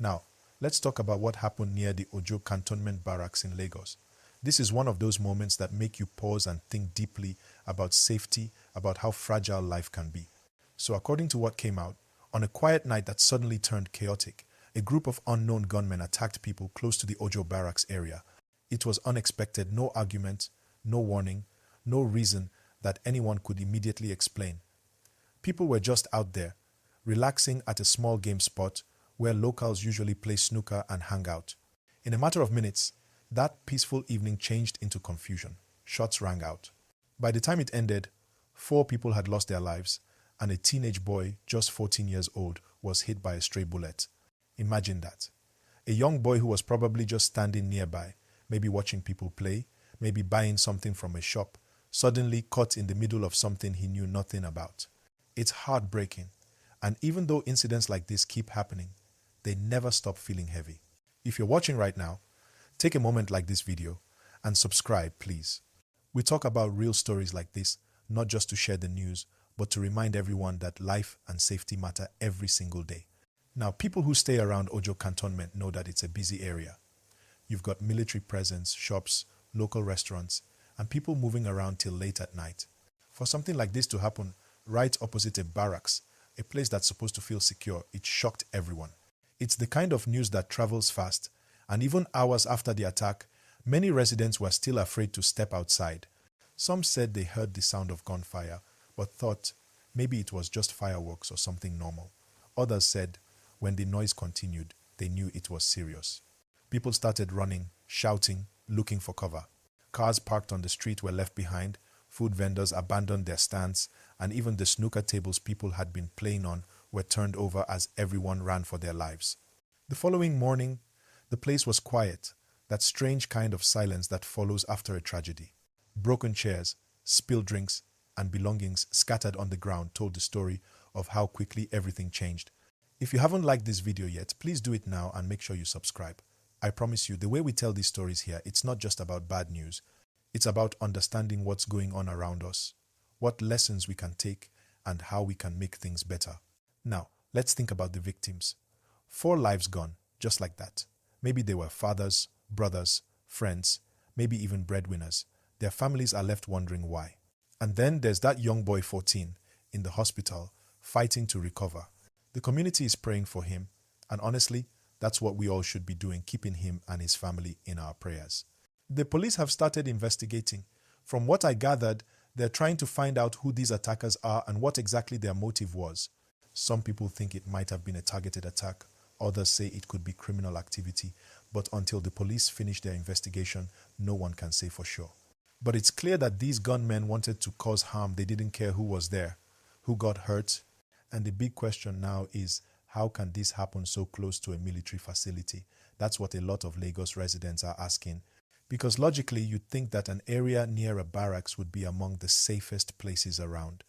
Now, let's talk about what happened near the Ojo Cantonment Barracks in Lagos. This is one of those moments that make you pause and think deeply about safety, about how fragile life can be. So according to what came out, on a quiet night that suddenly turned chaotic, a group of unknown gunmen attacked people close to the Ojo Barracks area. It was unexpected, no argument, no warning, no reason that anyone could immediately explain. People were just out there, relaxing at a small game spot where locals usually play snooker and hang out. In a matter of minutes, that peaceful evening changed into confusion. Shots rang out. By the time it ended, 4 people had lost their lives, and a teenage boy, just 14 years old, was hit by a stray bullet. Imagine that. A young boy who was probably just standing nearby, maybe watching people play, maybe buying something from a shop, suddenly caught in the middle of something he knew nothing about. It's heartbreaking, and even though incidents like this keep happening, they never stop feeling heavy. If you're watching right now, take a moment like this video and subscribe, please. We talk about real stories like this, not just to share the news, but to remind everyone that life and safety matter every single day. Now, people who stay around Ojo Cantonment know that it's a busy area. You've got military presence, shops, local restaurants, and people moving around till late at night. For something like this to happen right opposite a barracks, a place that's supposed to feel secure, it shocked everyone. It's the kind of news that travels fast, and even hours after the attack, many residents were still afraid to step outside. Some said they heard the sound of gunfire, but thought maybe it was just fireworks or something normal. Others said when the noise continued, they knew it was serious. People started running, shouting, looking for cover. Cars parked on the street were left behind, food vendors abandoned their stands, and even the snooker tables people had been playing on were turned over as everyone ran for their lives. The following morning, the place was quiet, that strange kind of silence that follows after a tragedy. Broken chairs, spilled drinks, and belongings scattered on the ground told the story of how quickly everything changed. If you haven't liked this video yet, please do it now and make sure you subscribe. I promise you, the way we tell these stories here, it's not just about bad news. It's about understanding what's going on around us, what lessons we can take, and how we can make things better. Now, let's think about the victims. 4 lives gone, just like that. Maybe they were fathers, brothers, friends, maybe even breadwinners. Their families are left wondering why. And then there's that young boy 14 in the hospital fighting to recover. The community is praying for him, and honestly, that's what we all should be doing, keeping him and his family in our prayers. The police have started investigating. From what I gathered, they're trying to find out who these attackers are and what exactly their motive was. Some people think it might have been a targeted attack. Others say it could be criminal activity. But until the police finish their investigation, no one can say for sure. But it's clear that these gunmen wanted to cause harm. They didn't care who was there, who got hurt. And the big question now is, how can this happen so close to a military facility? That's what a lot of Lagos residents are asking. Because logically, you'd think that an area near a barracks would be among the safest places around.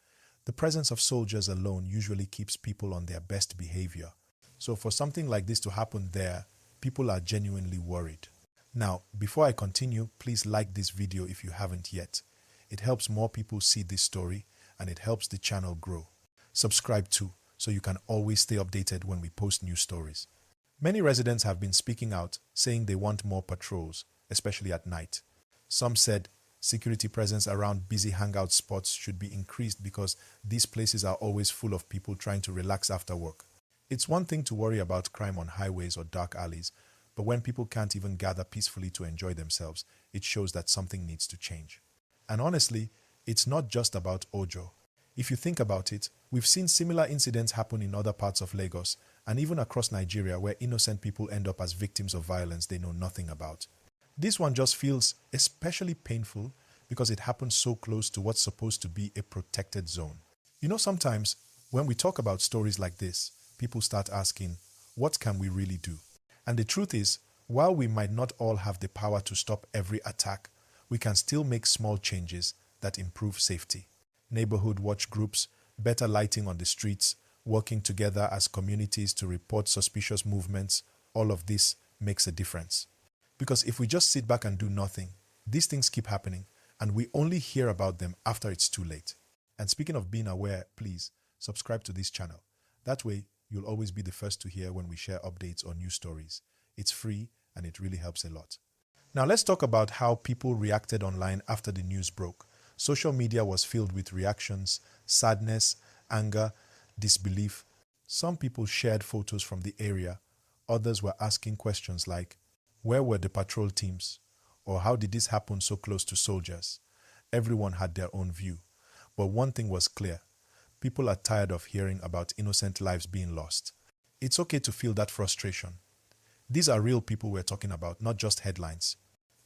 The presence of soldiers alone usually keeps people on their best behavior. So for something like this to happen there, people are genuinely worried. Now, before I continue, please like this video if you haven't yet. It helps more people see this story and it helps the channel grow. Subscribe too, so you can always stay updated when we post new stories. Many residents have been speaking out, saying they want more patrols, especially at night. Some said security presence around busy hangout spots should be increased because these places are always full of people trying to relax after work. It's one thing to worry about crime on highways or dark alleys, but when people can't even gather peacefully to enjoy themselves, it shows that something needs to change. And honestly, it's not just about Ojo. If you think about it, we've seen similar incidents happen in other parts of Lagos and even across Nigeria where innocent people end up as victims of violence they know nothing about. This one just feels especially painful because it happens so close to what's supposed to be a protected zone. You know, sometimes when we talk about stories like this, people start asking, what can we really do? And the truth is, while we might not all have the power to stop every attack, we can still make small changes that improve safety. Neighborhood watch groups, better lighting on the streets, working together as communities to report suspicious movements, all of this makes a difference. Because if we just sit back and do nothing, these things keep happening and we only hear about them after it's too late. And speaking of being aware, please subscribe to this channel. That way, You'll always be the first to hear when we share updates or news stories. It's free and it really helps a lot. Now let's talk about how people reacted online after the news broke. Social media was filled with reactions, sadness, anger, disbelief. Some people shared photos from the area. Others were asking questions like, where were the patrol teams? Or how did this happen so close to soldiers? Everyone had their own view. But one thing was clear. People are tired of hearing about innocent lives being lost. It's okay to feel that frustration. These are real people we're talking about, not just headlines.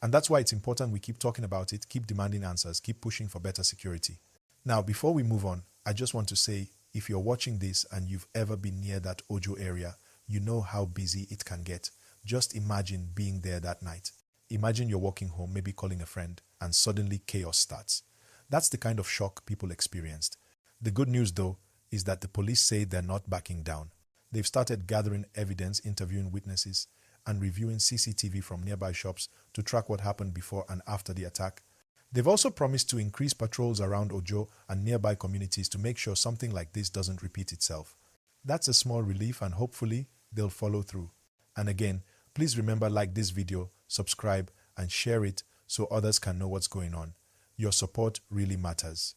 And that's why it's important we keep talking about it, keep demanding answers, keep pushing for better security. Now, before we move on, I just want to say, if you're watching this and you've ever been near that Ojo area, you know how busy it can get. Just imagine being there that night. Imagine you're walking home, maybe calling a friend, and suddenly chaos starts. That's the kind of shock people experienced. The good news, though, is that the police say they're not backing down. They've started gathering evidence, interviewing witnesses, and reviewing CCTV from nearby shops to track what happened before and after the attack. They've also promised to increase patrols around Ojo and nearby communities to make sure something like this doesn't repeat itself. That's a small relief and hopefully they'll follow through. And again, please remember, like this video, subscribe, and share it so others can know what's going on. Your support really matters.